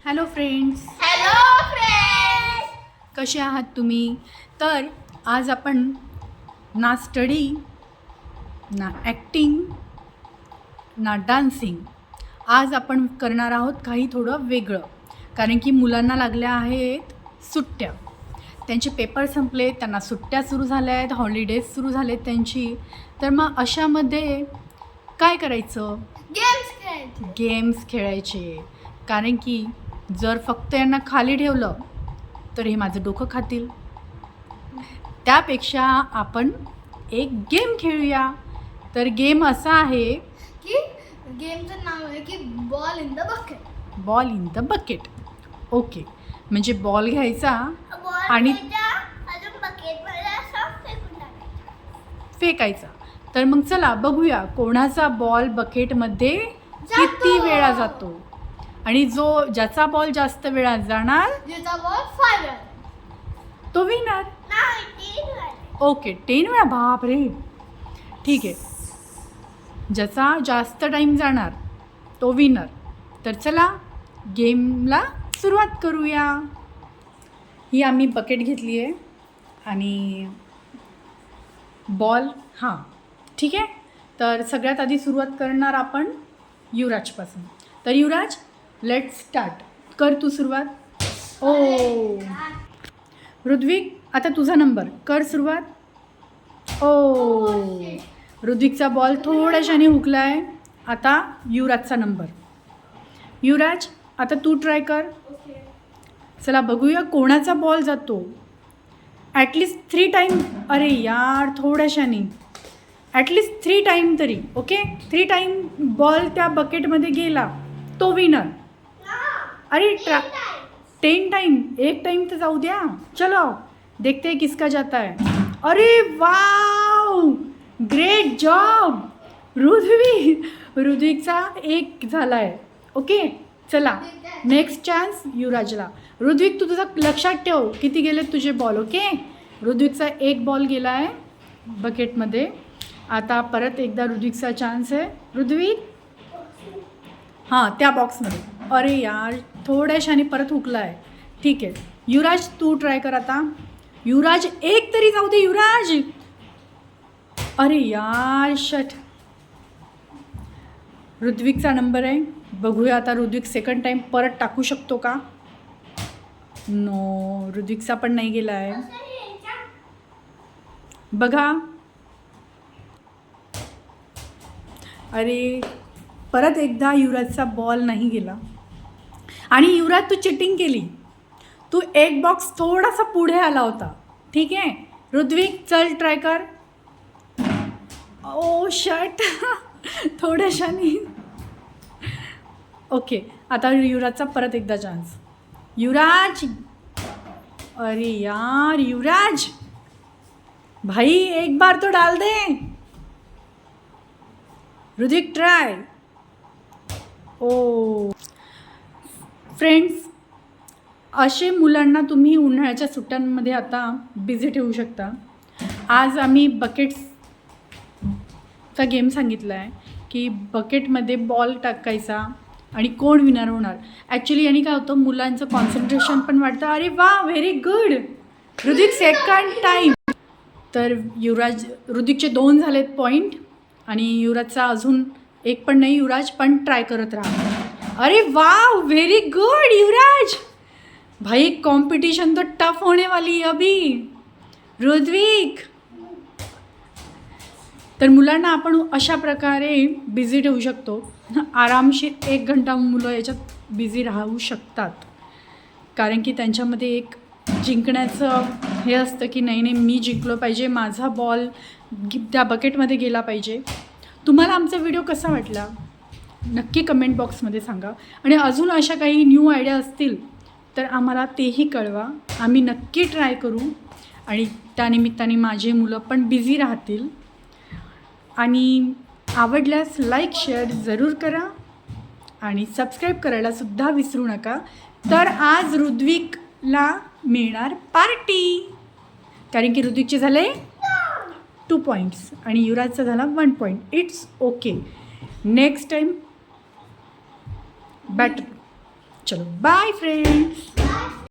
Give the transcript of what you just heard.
Hello friends, कसे आहात तुम्ही? तर आज आपण ना स्टडी, ना ॲक्टिंग, ना डान्सिंग, आज आपण करणार आहोत काही थोडं वेगळं. कारण की मुलांना लागल्या आहेत सुट्ट्या. त्यांचे पेपर संपले, त्यांना सुट्ट्या सुरू झाल्या आहेत, हॉलिडेज सुरू झाले आहेत त्यांची. तर मग अशामध्ये काय करायचं? गेम्स खेळायचे. कारण की जर फक्त यांना खाली ठेवलं तर हे माझं डोकं खातील. त्यापेक्षा आपण एक गेम खेळूया. तर गेम असा आहे की गेमचं नाव आहे की ball in the bucket. Ball in the bucket. Okay, म्हणजे बॉल घ्यायचा आणि अजून बकेटमध्ये असं फेकून टाकायचं. फेकायचा. तर मग चला बघूया कोणाचा बॉल बकेटमध्ये किती वेळा जातो. आणि ज्याचा बॉल जास्त वेळा जाणार ज्याचा बॉल 5 वेळा. तो विनर. नाही 3 वेळा. ओके, 10 वेळा. बापरे, ठीक आहे. ज्याचा जास्त टाईम जाणार तो विनर. तर चला गेमला सुरुवात करूया. ही आम्ही बकेट घेतली आहे आणि बॉल ठीक आहे. तर सगळ्यात आधी सुरुवात करणार आपण युवराजपासून. तर युवराज, लेट्स स्टार्ट. कर तू सुरुवात. ओ ऋत्विक, आता तुझा नंबर. कर सुरुवात. ओ ऋत्विकचा बॉल थोड्याशाने हुकला आहे. आता युवराजचा नंबर. युवराज, आता तू ट्राय कर. चला बघूया कोणाचा बॉल जातो. At least 3 time. अरे यार, थोड्याशाने. ॲटलिस्ट 3 टाईम तरी. ओके, 3 टाईम बॉल त्या बकेटमध्ये गेला तो विनर. अरे 10 टाइम. 1 टाइम तो जाऊ द्या. चलो देखते हैं किसका जाता है. अरे वाव, ग्रेट जॉब ऋत्विकचा 1 झाला आहे. ओके, चला नेक्स्ट चान्स युवराजला. ऋत्विक, तू तुझं लक्षात ठेव किती गेलेत तुझे बॉल. ओके, ऋत्विकचा 1 बॉल गेला आहे बकेटमध्ये. आता परत एकदा ऋत्विकचा चान्स आहे. ऋत्विक, त्या बॉक्समध्ये. अरे यार, थोड्याशाने परत हुकला आहे. ठीक आहे, युवराज तू ट्राय कर आता. युवराज, 1 तरी जाऊ दे युवराज. अरे यार, शट. ऋत्विकचा नंबर आहे. बघूया आता ऋत्विक सेकंड टाईम परत टाकू शकतो का. नो, ऋत्विकचा पण नाही गेला आहे. बघा. अरे परत एकदा युवराजचा बॉल नाही गेला. आणि युवराज, तू चिटिंग केली. तू 1 बॉक्स थोडासा पुढे आला होता. ठीक आहे ऋत्विक, चल ट्राय कर. ओ शट थोड्याशाने. ओके, आता युवराजचा परत एकदा चान्स. युवराज, अरे यार युवराज, भाई 1 बार तो डाल दे. ऋत्विक ट्राय. ओ फ्रेंड्स, असे मुलांना तुम्ही उन्हाळ्याच्या सुट्ट्यांमध्ये आता बिझी ठेवू शकता. आज आम्ही बकेट्सचा गेम सांगितला आहे की बकेटमध्ये बॉल टाकायचा आणि कोण विनर होणार. ॲक्च्युली यांनी काय होतं, मुलांचं कॉन्सन्ट्रेशन पण वाढतं. अरे वा, very good Ritwik, second time. तर ऋत्विकचे 2 झालेत पॉईंट आणि युवराजचा अजून 1 पण नाही. युवराज पण ट्राय करत राहा. अरे वाह, वेरी गुड युवराज. भाई कंपटीशन तो टफ होने वाली है अभी. ऋत्विक, तर मुलांना आपण अशा प्रकारे बिझी ठेवू शकतो. आरामशीर 1 घंटा मुलं याच्यात बिझी राहू शकतात. कारण की त्यांच्यामध्ये एक जिंकण्याचं हे असतं की नाही मी जिंकलो पाहिजे, माझा बॉल त्या बकेटमध्ये गेला पाहिजे. तुम्हाला आमचा व्हिडिओ कसा वाटला नक्की कमेंट बॉक्समध्ये सांगा. आणि अजून अशा काही न्यू आयडिया असतील तर आम्हाला तेही कळवा. आम्ही नक्की ट्राय करू आणि त्यानिमित्ताने माझे मुलं पण बिझी राहतील. आणि आवडल्यास लाईक शेअर जरूर करा आणि सबस्क्राईब करायलासुद्धा विसरू नका. तर आज ऋत्विकला मिळणार पार्टी. कारण की ऋत्विकचे झाले 2 पॉईंट्स आणि युवराजचा झाला 1 point. It's okay. Next time better. चलो बाय फ्रेंड्स.